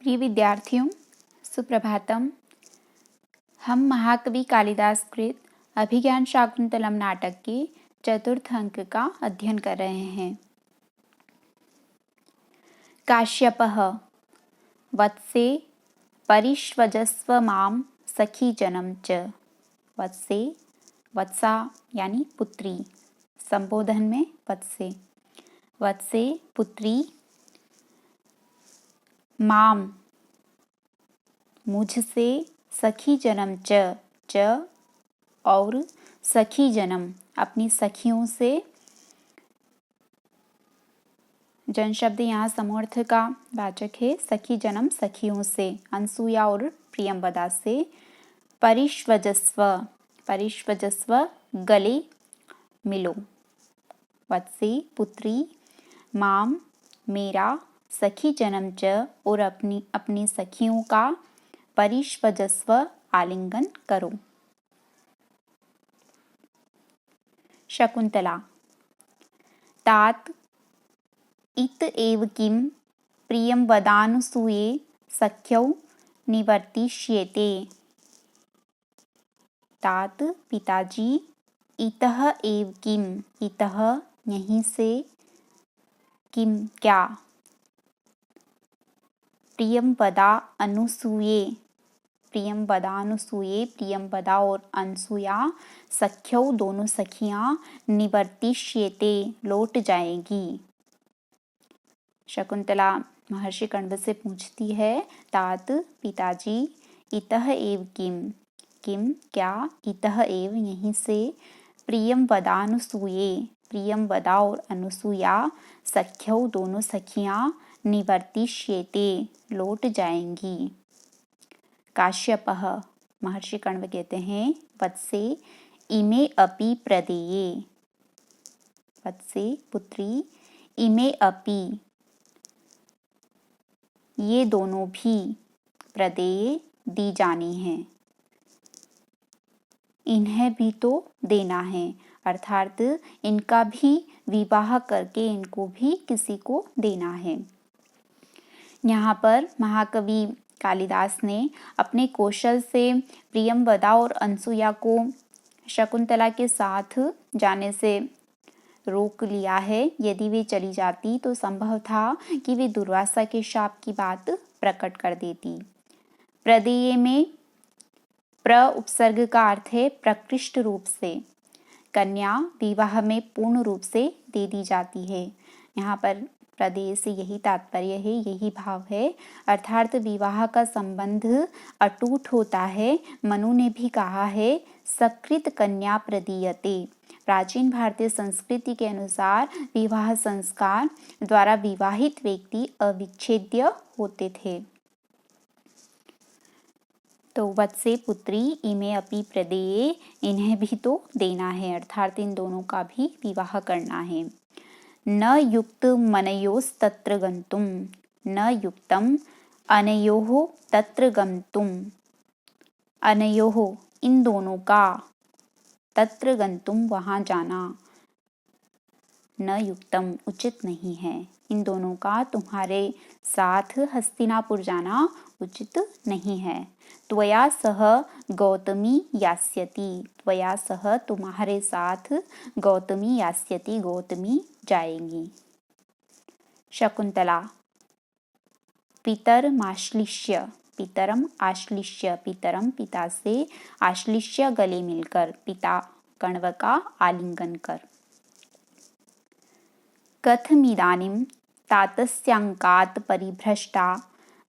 प्रिय विद्यार्थियों, सुप्रभातम। हम महाकवि कालिदास कृत अभिज्ञान शाकुंतलम नाटक के चतुर्थ अंक का अध्ययन कर रहे हैं। काश्यपः वत्से परिष्वजस्व माम सखी जनम च। वत्से, वत्सा यानी पुत्री, संबोधन में वत्से। वत्से पुत्री, माम मुझसे, सखी जन्म च और सखी जन्म अपनी सखियों से। जन शब्द यहाँ समूहार्थ का वाचक है। सखी जन्म सखियों से, अनसुया और प्रियंवदा से। परिष्वजस्व, परिष्वजस्व गले मिलो। वत्से पुत्री, माम मेरा, सखी जन्म च और अपनी सखियों का परिष्वजस्व आलिंगन करो। शकुंतला तात इत एव किम प्रियं वदानुसूये सख्यौ निवर्तिष्येते। तात पिताजी, इतः एव किम इतः यहीं से, किम क्या, प्रियं वदा अनुसूये, प्रियं वदानुसूये प्रियंवदा और अनसुया, सख्यौ दोनों सखियां, निवर्तिष्येते लौट जाएगी। शकुंतला महर्षि कण्व से पूछती है, तात पिताजी, इतः एव किम किम क्या, इतः एव यहीं से, प्रियंवदानुसूये प्रियंवदा और अनुसूया, सख्यौ दोनों सखियां, निवर्तिष्येते लौट जाएंगी। काश्यपः महर्षि कण्व कहते हैं, वत्से इमे अपि प्रदेये। वत्से पुत्री, इमे अपि ये दोनों भी, प्रदेय दी जानी है, इन्हें भी तो देना है, अर्थात इनका भी विवाह करके इनको भी किसी को देना है। यहाँ पर महाकवि कालिदास ने अपने कौशल से प्रियंवदा और अनसुया को शकुंतला के साथ जाने से रोक लिया है। यदि वे चली जाती तो संभव था कि वे दुर्वासा के शाप की बात प्रकट कर देती। प्रदेय में प्र उपसर्ग का अर्थ है प्रकृष्ट रूप से। कन्या विवाह में पूर्ण रूप से दे दी जाती है। यहाँ पर प्रदेय से यही तात्पर्य है, यही भाव है, अर्थात विवाह का संबंध अटूट होता है। मनु ने भी कहा है, सकृत कन्या प्रदीयते। प्राचीन भारतीय संस्कृति के अनुसार विवाह संस्कार द्वारा विवाहित व्यक्ति अविच्छेद्य होते थे। तो वत्से पुत्री इमे अपि प्रदेये, इन्हें भी तो देना है, अर्थात इन दोनों का भी विवाह करना है। न युक्त मनयोस्तत्र गन्तुं, न युक्तम अनयोः तत्र गन्तुं, अनयोः इन दोनों का, तत्र गन्तुं वहाँ जाना, न युक्तम उचित नहीं है, इन दोनों का तुम्हारे साथ हस्तिनापुर जाना उचित नहीं है। त्वया सह गौतमी यास्यति, त्वया सह तुम्हारे साथ गौतमी यास्यति गौतमी जाएगी। शकुंतला पितरमाश्लिष्य, पितरम आश्लिष्य, पितरम पिता से, आश्लिष्य गले मिलकर, पिता कण्व का आलिंगन कर। कथमिदानीं तातस्यांकात् परिभ्रष्टा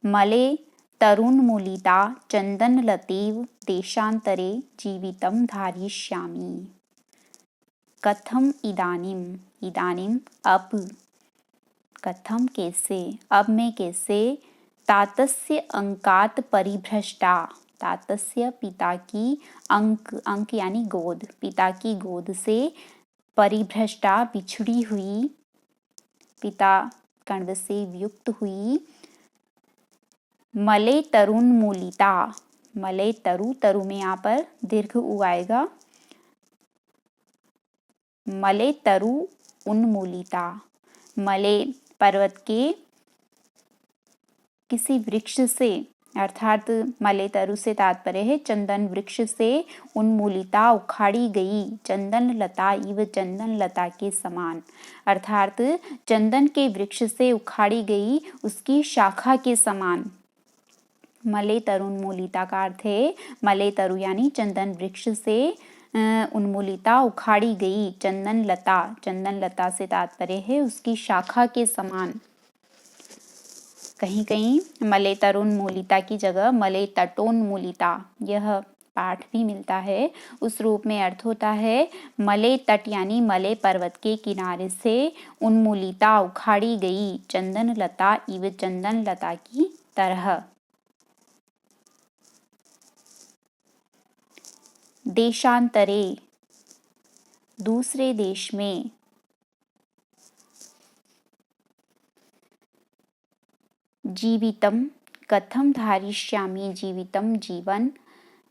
मले तरुन्मूलिता चन्दनलतेव देशान्तरे जीवितं धारयिष्यामि। कथम इदानीं, इदानीं अब, कथम कैसे, अब मैं कैसे, तातस्य अंकात परिभ्रष्टा, तातस्य पिता की, अंक अंक यानी गोद, पिता की गोद से, परिभ्रष्टा बिछड़ी हुई, पिता कण्व से वियुक्त हुई, मले तरुन्मूलिता, मले तरु, तरु में यहाँ पर दीर्घ उ आएगा, मले तरु उन्मूलिता, मले पर्वत के किसी वृक्ष से, अर्थात मले तरु से तात्पर्य है चंदन वृक्ष से उन्मूलिता उखाड़ी गई, चंदन लता इव चंदन लता के समान, अर्थात चंदन के वृक्ष से उखाड़ी गई उसकी शाखा के समान। मले तरु उन्मूलिता का अर्थ है मले तरु यानी चंदन वृक्ष से उन्मूलिता उखाड़ी गई, चंदन लता से तात्पर्य है उसकी शाखा के समान। कहीं कहीं मले तरुन्मूलिता की जगह मले तटोन्मूलिता यह पाठ भी मिलता है। उस रूप में अर्थ होता है मले तट यानी मले पर्वत के किनारे से उन्मूलिता उखाड़ी गई, चंदन लता इव चंदन लता की तरह। देशांतरे दूसरे देश में। जीवितम कथम धारिष्यामि, जीवितम जीवन,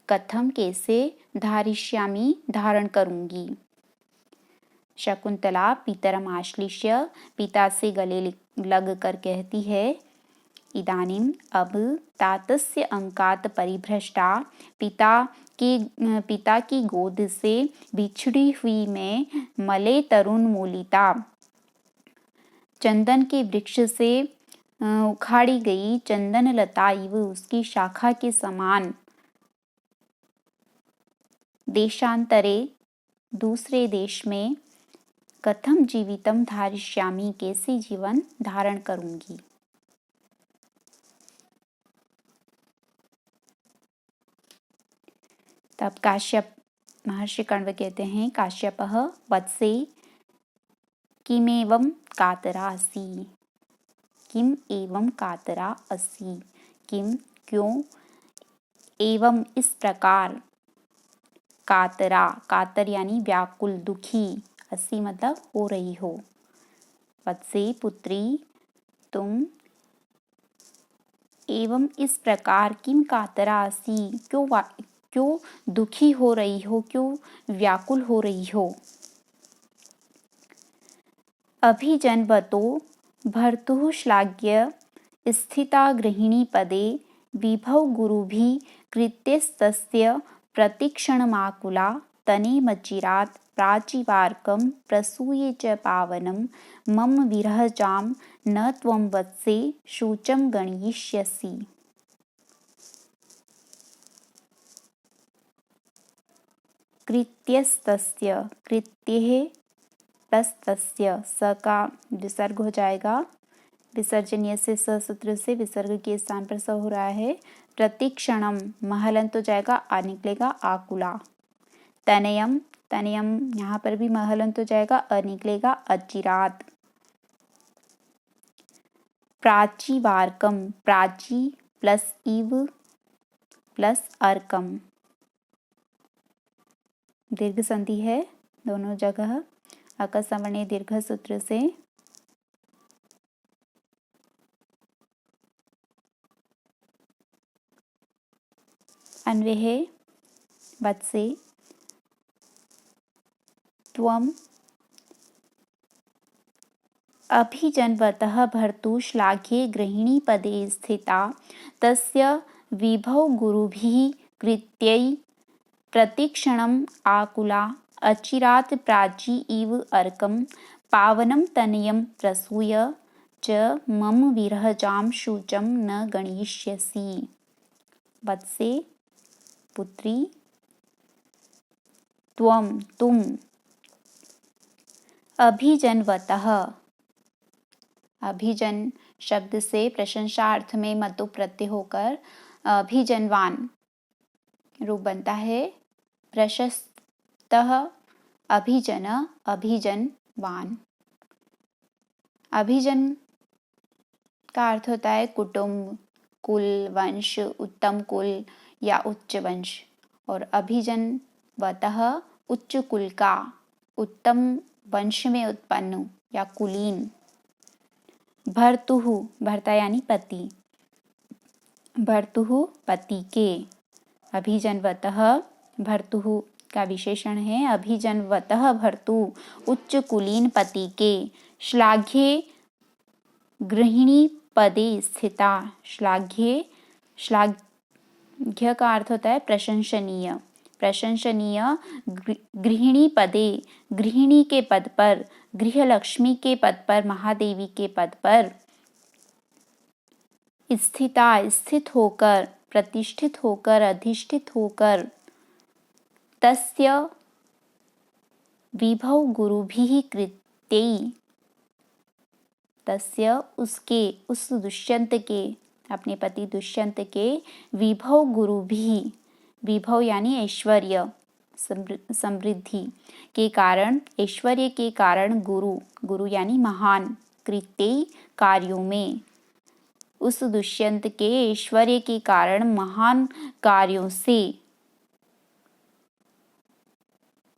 कथम कैसे, धारिष्यामि धारण करूंगी। शकुंतला पितरम आश्लिष्य पिता से गले लग कर कहती है इदानीम अब तातस्य अंकात परिभ्रष्टा, पिता की गोद से बिछड़ी हुई मैं मले तरुन्मूलिता, चंदन के वृक्ष से उखाड़ी गई चंदन लता इव उसकी शाखा के समान। देशांतरे दूसरे देश में, कथम जीवितम धारिष्यामि कैसे जीवन धारण करूंगी। तब काश्यप महर्षि कण्व कहते हैं काश्यपः वत्से किमेवं कातरा असि, किम एवं कातरा असि, किम क्यों, एवं इस प्रकार, कातरा कातर यानी व्याकुल दुखी, असि मतलब हो रही हो। वत्से पुत्री तुम, एवं इस प्रकार किम कातरा असि क्यों दुखी हो रही हो, क्यों व्याकुल हो रही हो। अभिजन्वतो भर्तुः श्लाघ्य स्थिता गृहिणी पदे, विभव गुरुभिः कृत्यस्तस्य प्रतीक्षणमाकुला, तनेमचिरात् प्राचीवार्कं प्रसूये च पावनं, मम विरहजां न त्वं वत्से शुचं गणयिष्यसि। कृत्यस्तस्य, कृत्यः प्लस तस्य, स का विसर्ग हो जाएगा, विसर्जनीय से स सूत्र से विसर्ग के स्थान पर स हो रहा है। प्रतीक्षणम महलंत हो जाएगा, आ निकलेगा आकुला। तनयम, तनयम यहाँ पर भी महलंत हो जाएगा, अ निकलेगा अचिरात। प्राचीवार्कम, प्राची प्लस इव प्लस अर्कम, दीर्घ संधि है दोनों जगह, अकस्वर्णीय दीर्घ सूत्र से। अन्वय वत्से त्वम अभिजन्वतः भर्तुः श्लाघ्ये गृहिणी पदे स्थिता, तस्य विभव गुरुभिः कृत्यै प्रतीक्षणम् आकुला, अचिरात् प्राची इव अर्कं, पावनं तनयं प्रसूय च मम विरहजां शुचं न गणयिष्यसि। वत्से पुत्री त्वं तुम, अभिजन्वतः, अभिजन शब्द से प्रशंसा अर्थ में मतु प्रत्यय होकर अभिजनवान रूप बनता है। प्रशस्तः अभिजन, अभिजनवान। अभिजन का अर्थ होता है कुटुंब, कुल, वंश, उत्तम कुल या उच्च वंश। और अभिजनवतः उच्च कुल का, उत्तम वंश में उत्पन्न या कुलीन। भर्तुः, भर्ता यानी पति, भर्तुः पति के। अभिजन्वतः भर्तुः का विशेषण है, अभिजन्वतः भर्तुः उच्च कुलीन पति के। श्लाघ्ये गृहिणी पदे स्थिता, श्लाघ्ये, श्लाघ्य का अर्थ होता है प्रशंसनीय, प्रशंसनीय गृहिणी पदे, गृहिणी के पद पर, गृहलक्ष्मी के पद पर, महादेवी के पद पर स्थिता, स्थित होकर, प्रतिष्ठित होकर, अधिष्ठित होकर, तस्य विभव गुरुभिः कृत्यैः, तस्य उसके, उस दुष्यंत के, अपने पति दुष्यंत के विभव गुरुभिः, विभव यानी ऐश्वर्य, समृद्धि के कारण, ऐश्वर्य के कारण, गुरु, गुरु यानी महान, कृत्य कार्यों में, उस दुष्यंत के ऐश्वर्य के कारण महान कार्यों से,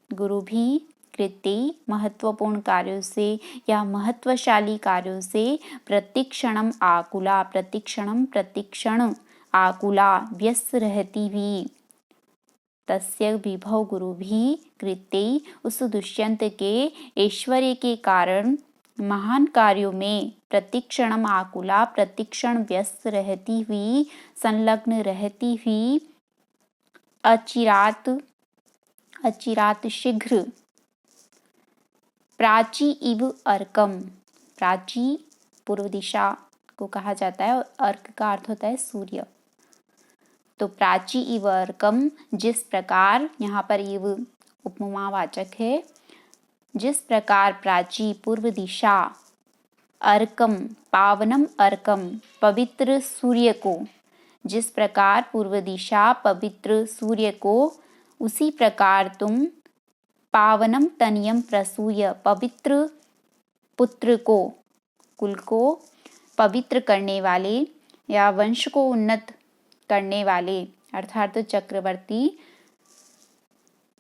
गुरु भी कृत्य महत्वपूर्ण कार्यों से या महत्वशाली कार्यों से, प्रतिक्षणम आकुला, प्रतिक्षणम प्रतिक्षण, आकुला व्यस्त रहती हुई, तस्य विभव गुरु भी कृत्य उस दुष्यंत के ऐश्वर्य के कारण महान कार्यों में, प्रतिक्षणम आकुला, प्रतिक्षण व्यस्त रहती हुई, संलग्न रहती हुई, अचिरात, अचिरात शीघ्र, प्राची इव अर्कम, प्राची पूर्व दिशा को कहा जाता है और अर्क का अर्थ होता है सूर्य, तो प्राची इव अर्कम, जिस प्रकार, यहाँ पर इव उपमावाचक है, जिस प्रकार प्राची पूर्व दिशा, अर्कम पावनम अर्कम पवित्र सूर्य को, जिस प्रकार पूर्व दिशा पवित्र सूर्य को, उसी प्रकार तुम पावनम तनियम प्रसूय, पवित्र पुत्र को, कुल को पवित्र करने वाले या वंश को उन्नत करने वाले, अर्थात चक्रवर्ती,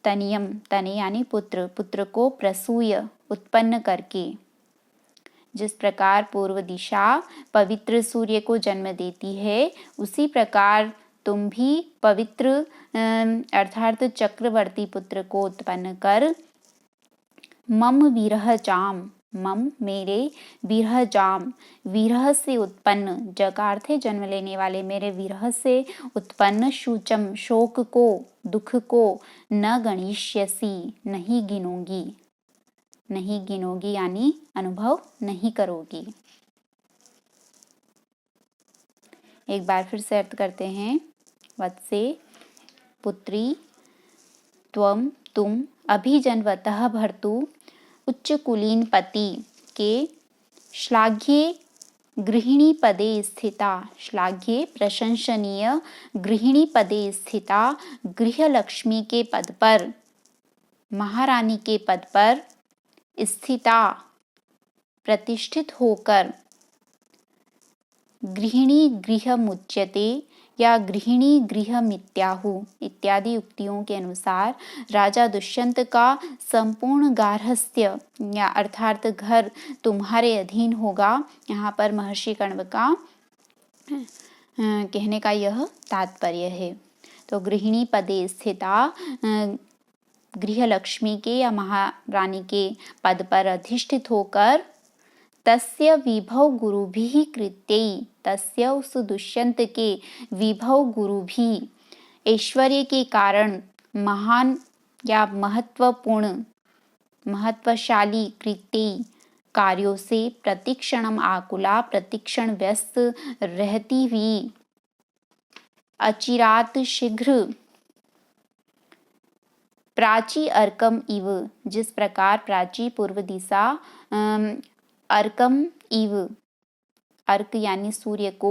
तनियम, तने यानी पुत्र, पुत्र को प्रसूय उत्पन्न करके, जिस प्रकार पूर्व दिशा पवित्र सूर्य को जन्म देती है, उसी प्रकार तुम भी पवित्र अर्थात चक्रवर्ती पुत्र को उत्पन्न कर, मम विरह जाम, मम मेरे, विरह जाम विरह से उत्पन्न, ज का अर्थ है जन्म लेने वाले, मेरे विरह से उत्पन्न, शूचम शोक को, दुख को, न गणिष्यसि नहीं गिनोगी, नहीं गिनोगी यानी अनुभव नहीं करोगी। एक बार फिर से अर्थ करते हैं। वत्से पुत्री त्वम तुम अभिजन्वतः भर्तु उच्च कुलीन पति के श्लाघ्ये गृहिणी पदे स्थिता, श्लाघ्ये प्रशंसनीय गृहिणी पदे स्थिता, गृहलक्ष्मी के पद पर, महारानी के पद पर स्थिता प्रतिष्ठित होकर, गृहिणी गृहमुच्यते या गृहिणी गृहमित्याहु इत्यादि उक्तियों के अनुसार राजा दुष्यंत का संपूर्ण गार्हस्थ्य या अर्थात घर तुम्हारे अधीन होगा। यहाँ पर महर्षि कण्व का कहने का यह तात्पर्य है। तो गृहिणी पदे स्थिता, गृहलक्ष्मी के या महारानी के पद पर अधिष्ठित होकर, तस्य विभव गुरुभिः कृत्यैः, तस्य उस दुष्यंत के विभव गुरुभिः ऐश्वर्य के कारण महान या महत्वपूर्ण महत्वशाली कृत्य कार्यों से प्रतिक्षणम आकुला, प्रतिक्षण व्यस्त रहती हुई, अचिरात शीघ्र, प्राची अर्कम इव, जिस प्रकार प्राची पूर्व दिशा अर्कम इव, अर्क यानी सूर्य को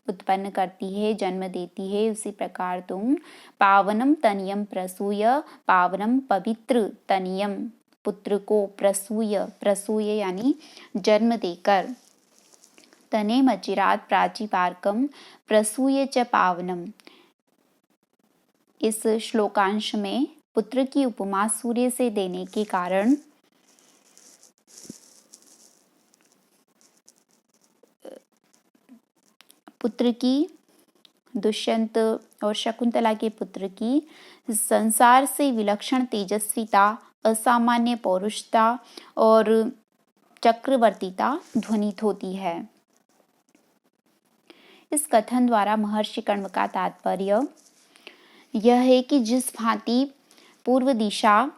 उत्पन्न करती है, जन्म देती है, उसी प्रकार तुम पावनम तनियम प्रसूय, पावनम पवित्र तनियम पुत्र को प्रसूय, प्रसूय यानी जन्म देकर, तने मचिरात प्राची पार्कम प्रसूय च पावनम। इस श्लोकांश में पुत्र की उपमा सूर्य से देने के कारण पुत्र की, दुष्यंत और शकुंतला के पुत्र की संसार से विलक्षण तेजस्विता, असामान्य पौरुषता और चक्रवर्तीता ध्वनित होती है। इस कथन द्वारा महर्षि कण्व का तात्पर्य यह है कि जिस भांति पूर्व दिशा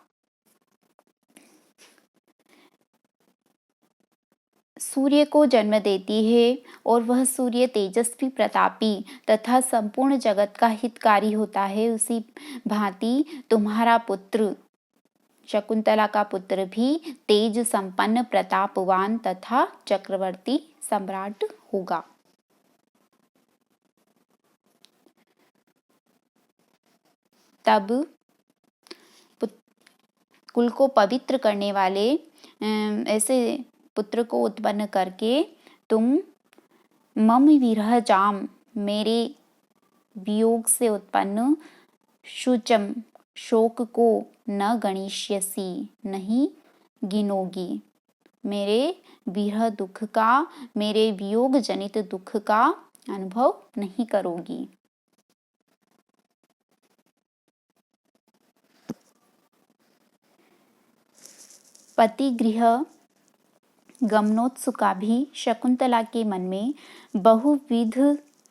सूर्य को जन्म देती है और वह सूर्य तेजस्वी प्रतापी तथा संपूर्ण जगत का हितकारी होता है, उसी भांति तुम्हारा पुत्र शकुंतला का पुत्र भी तेज संपन्न प्रतापवान तथा चक्रवर्ती सम्राट होगा। तब कुल को पवित्र करने वाले ऐसे पुत्र को उत्पन्न करके तुम मम विरह जाम, मेरे वियोग से उत्पन्न शुचम, शोक को न गणिष्यसि, नहीं गिनोगी, मेरे विरह दुख का, मेरे वियोग जनित दुख का अनुभव नहीं करोगी। पति गृह गमनोत्सुका भी शकुंतला के मन में बहुविध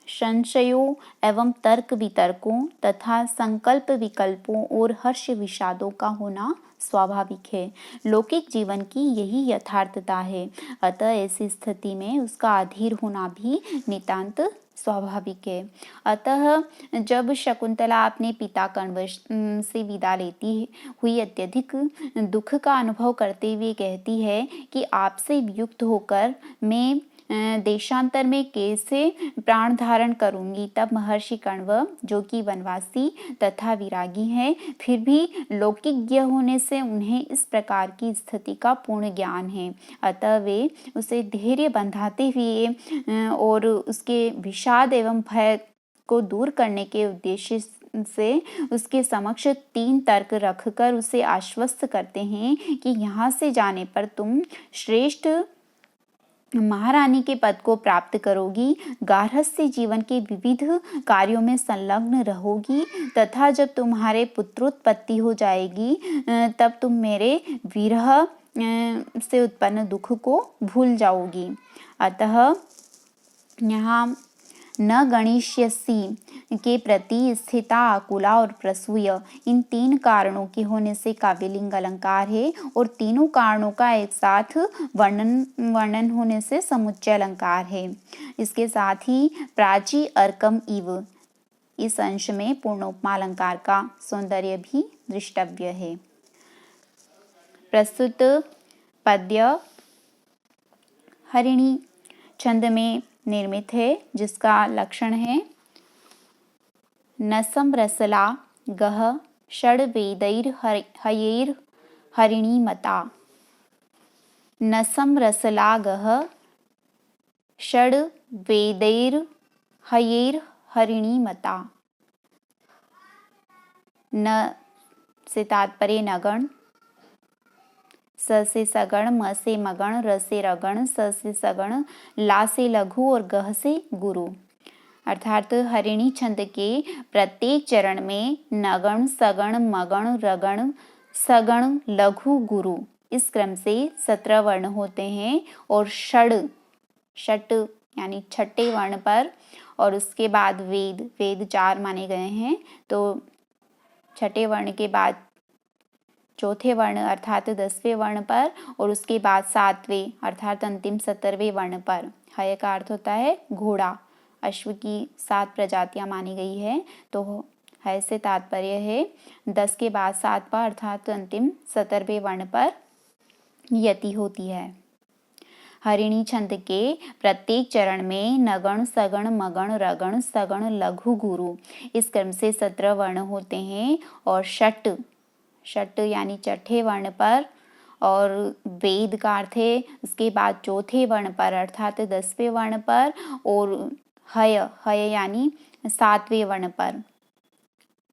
संशयों एवं तर्क वितर्कों तथा संकल्प विकल्पों और हर्ष विषादों का होना स्वाभाविक है। लौकिक जीवन की यही यथार्थता है, अतः ऐसी स्थिति में उसका अधीर होना भी नितांत स्वाभाविक है। अतः जब शकुंतला अपने पिता कण्व से विदा लेती हुई अत्यधिक दुख का अनुभव करते हुए कहती है कि आपसे वियुक्त होकर मैं देशांतर में कैसे प्राण धारण करूंगी, तब महर्षि कण्व जो कि वनवासी तथा विरागी हैं, फिर भी लौकिक होने से उन्हें इस प्रकार की स्थिति का पूर्ण ज्ञान है। अतः वे उसे धैर्य बंधाते हुए और उसके विषाद एवं भय को दूर करने के उद्देश्य से उसके समक्ष 3 तर्क रखकर उसे आश्वस्त करते हैं कि यहाँ से जाने पर तुम श्रेष्ठ महारानी के पद को प्राप्त करोगी, गार्हस्थ्य जीवन के विविध कार्यों में संलग्न रहोगी तथा जब तुम्हारे पुत्रोत्पत्ति हो जाएगी तब तुम मेरे विरह से उत्पन्न दुख को भूल जाओगी। अतः यहाँ न गणिष्यसि के प्रति स्थिता, आकुला और प्रसूय, इन 3 कारणों के होने से काव्यलिंग अलंकार है और तीनों कारणों का एक साथ वर्णन होने से समुच्चय अलंकार है। इसके साथ ही प्राची अर्कम इव, इस अंश में पूर्णोपमा अलंकार का सौंदर्य भी दृष्टव्य है। प्रस्तुत पद्य हरिणी छंद में निर्मित है, जिसका लक्षण है नसम रसला गह षड वेदैर हयैर हरिणी मता। नसम रसला गह षड वेदैर हयैर हरिणी मता। न से तात्पर्य नगण, स से सगण, म से मगण, र से रगण, स से सगण, ला से लघु और गह से गुरु। अर्थात हरिणी छंद के प्रत्येक चरण में नगण, सगण, मगण, रगण, सगण, लघु, गुरु इस क्रम से 17 वर्ण होते हैं और षट यानी छठे वर्ण पर और उसके बाद वेद 4 माने गए हैं, तो छठे वर्ण के बाद चौथे वर्ण अर्थात 10वें वर्ण पर और उसके बाद 7वें अर्थात अंतिम 17वें वर्ण पर। हय का अर्थ होता है घोड़ा, अश्व की 7 प्रजातियां मानी गई है, तो हय से तात्पर्य है 10 के बाद 7 पर अर्थात अंतिम 17वें वर्ण पर यति होती है। हरिणी छंद के प्रत्येक चरण में नगण, सगण, मगण, रगण, सगण, लघु, गुरु इस क्रम से 17 वर्ण होते हैं और षट यानी छठे वर्ण पर और वेद का अर्थ है उसके बाद चौथे वर्ण पर अर्थात 10वें वर्ण पर और हय यानी 7वें वर्ण पर,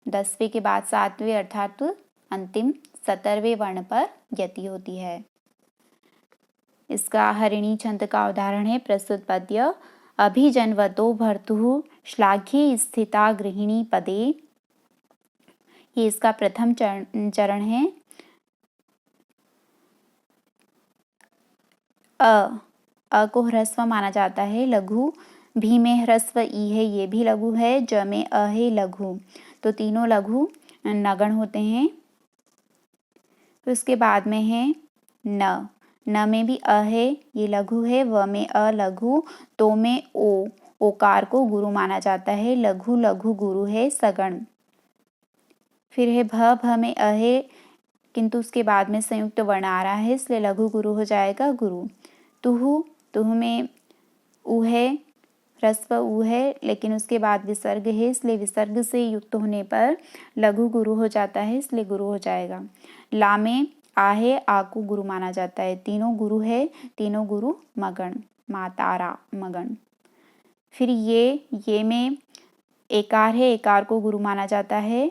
10वें के बाद 7वें अर्थात अंतिम 17वें वर्ण पर यति होती है। इसका हरिणी छंद का उदाहरण है प्रस्तुत पद्य अभिजन्वतो भर्तुः श्लाघ्ये स्थिता गृहिणी पदे। ये इसका प्रथम चरण है। अ को ह्रस्व माना जाता है, लघु भी में ह्रस्व ई है, ये भी लघु है। ज में अ है लघु, तो तीनों लघु नगण होते हैं। उसके बाद में है न, न में भी अ है, ये लघु है। व में अ लघु, तो में ओ, ओकार को गुरु माना जाता है। लघु लघु गुरु है सगण। फिर है भ, भ में अ है, किंतु उसके बाद में संयुक्त वर्ण आ रहा है, इसलिए लघु गुरु हो जाएगा गुरु। तुहु, तुहु में उ है, ह्रस्व उ है, लेकिन उसके बाद विसर्ग है, इसलिए विसर्ग से युक्त होने पर लघु गुरु हो जाता है, इसलिए गुरु हो जाएगा। ला में आ है, आ को गुरु माना जाता है। तीनों गुरु है, तीनों गुरु मगण, मातारा मगण। फिर ये में एकार है, एकार को गुरु माना जाता है।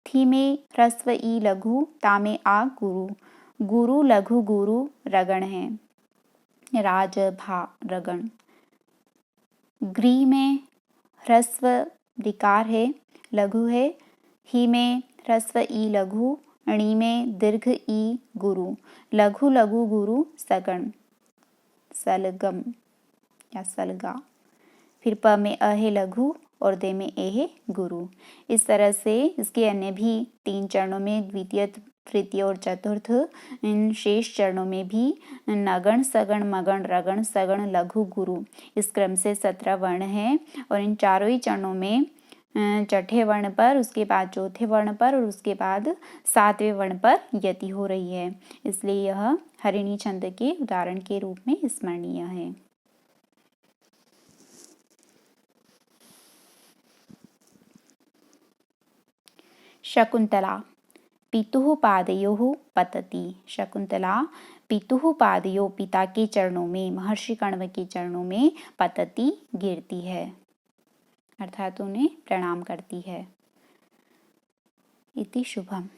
थी में ह्रस्व ई लघु, ता में आ गुरु, गुरु लघु गुरु रगण है। राज भा रगण। ग्री में ह्रस्व दिकार है, लघु है। ही में ह्रस्व ई लघु, णी में दीर्घ ई गुरु, लघु लघु गुरु सगण, सलगम या सलगा। फिर प में अ है लघु और दे में ए है गुरु। इस तरह से इसके अन्य भी 3 चरणों में, द्वितीय, तृतीय और चतुर्थ, इन शेष चरणों में भी नगण, सगण, मगण, रगण, सगण, लघु, गुरु, इस क्रम से 17 वर्ण हैं। और इन चारों ही चरणों में छठे वर्ण पर, उसके बाद चौथे वर्ण पर और उसके बाद 7वें वर्ण पर यति हो रही है। इसलिए यह हरिणी छंद के उदाहरण के रूप में स्मरणीय है। शकुंतला। पितुः पादयोः पतति। शकुंतला पितुः पादयोः, पिता के चरणों में, महर्षि कण्व के चरणों में, पतति गिरती है, अर्थात उन्हें प्रणाम करती है। इति शुभम।